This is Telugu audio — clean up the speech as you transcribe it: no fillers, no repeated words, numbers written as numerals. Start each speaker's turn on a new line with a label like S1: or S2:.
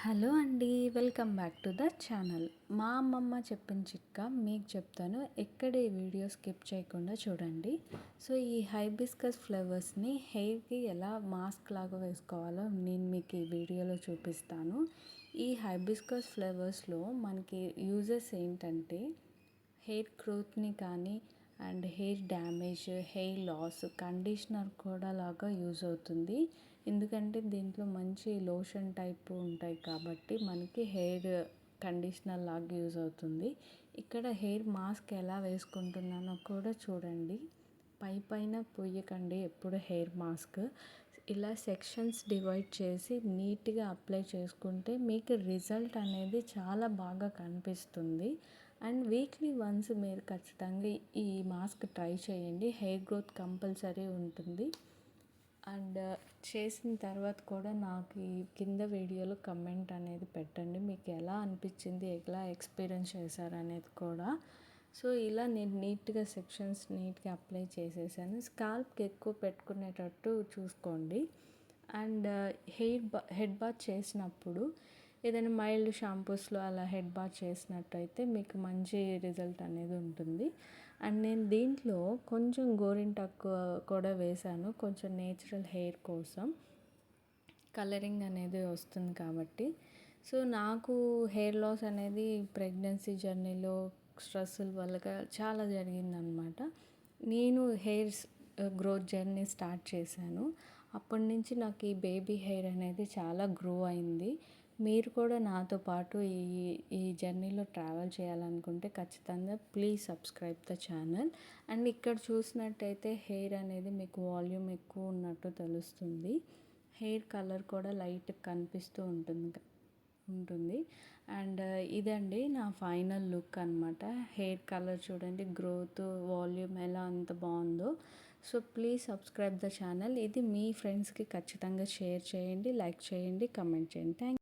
S1: హలో అండి. Welcome back to the channel. మా అమ్మమ్మ చెప్పిన చిట్కా మీకు చెప్తాను. ఎక్కడ ఈ వీడియో స్కిప్ చేయకుండా చూడండి. సో ఈ హైబిస్కస్ ఫ్లవర్స్ని హెయిర్కి ఎలా మాస్క్ లాగా వేసుకోవాలో నేను మీకు ఈ వీడియోలో చూపిస్తాను. ఈ హైబిస్కస్ ఫ్లవర్స్లో మనకి యూజెస్ ఏంటంటే హెయిర్ గ్రోత్ని కానీ and hair damage, hair loss, conditioner కూడా లాగా యూజ్ అవుతుంది. ఎందుకంటే దీంట్లో మంచి లోషన్ టైప్ ఉంటాయి కాబట్టి మనకి హెయిర్ కండిషనర్ లాగా యూజ్ అవుతుంది. ఇక్కడ హెయిర్ మాస్క్ ఎలా వేసుకుంటున్నానో కూడా చూడండి. పైన పొయ్యకండి ఎప్పుడు హెయిర్ మాస్క్. ఇలా సెక్షన్స్ డివైడ్ చేసి నీట్గా అప్లై చేసుకుంటే మీకు రిజల్ట్ అనేది చాలా బాగా కనిపిస్తుంది. అండ్ వీక్లీ వన్స్ మీరు ఖచ్చితంగా ఈ మాస్క్ ట్రై చేయండి. హెయిర్ గ్రోత్ కంపల్సరీ ఉంటుంది. అండ్ చేసిన తర్వాత కూడా నాకు ఈ కింద వీడియోలో కమెంట్ అనేది పెట్టండి. మీకు ఎలా అనిపించింది, ఎలా ఎక్స్పీరియన్స్ చేశారనేది కూడా. సో ఇలా నేను నీట్గా సెక్షన్స్ నీట్గా అప్లై చేసేసాను. స్కాల్ప్కి ఎక్కువ పెట్టుకునేటట్టు చూసుకోండి. అండ్ హెడ్ బాత్ చేసినప్పుడు ఏదైనా మైల్డ్ షాంపూస్లో అలా హెడ్ బాత్ చేసినట్టయితే మీకు మంచి రిజల్ట్ అనేది ఉంటుంది. అండ్ నేను దీంట్లో కొంచెం గోరింటాకు కూడా వేశాను, కొంచెం నేచురల్ హెయిర్ కోసం, కలరింగ్ అనేది వస్తుంది కాబట్టి. సో నాకు హెయిర్ లాస్ అనేది ప్రెగ్నెన్సీ జర్నీలో స్ట్రెస్సుల వల్ల చాలా జరిగిందనమాట. నేను హెయిర్స్ గ్రోత్ జర్నీ స్టార్ట్ చేశాను. అప్పటి నుంచి నాకు ఈ బేబీ హెయిర్ అనేది చాలా గ్రో అయింది. మీరు కూడా నాతో పాటు ఈ జర్నీలో ట్రావెల్ చేయాలనుకుంటే ఖచ్చితంగా please subscribe the channel. And ఇక్కడ చూసినట్టయితే హెయిర్ అనేది మీకు వాల్యూమ్ ఎక్కువ ఉన్నట్టు తెలుస్తుంది. హెయిర్ కలర్ కూడా లైట్ కనిపిస్తూ ఉంటుంది. అండ్ ఇదండి నా ఫైనల్ లుక్ అనమాట. హెయిర్ కలర్ చూడండి, గ్రోత్, వాల్యూమ్ ఎలా అంత బాగుందో. So please subscribe the channel. ఇది మీ ఫ్రెండ్స్కి ఖచ్చితంగా షేర్ చేయండి, లైక్ చేయండి, కమెంట్ చేయండి. థ్యాంక్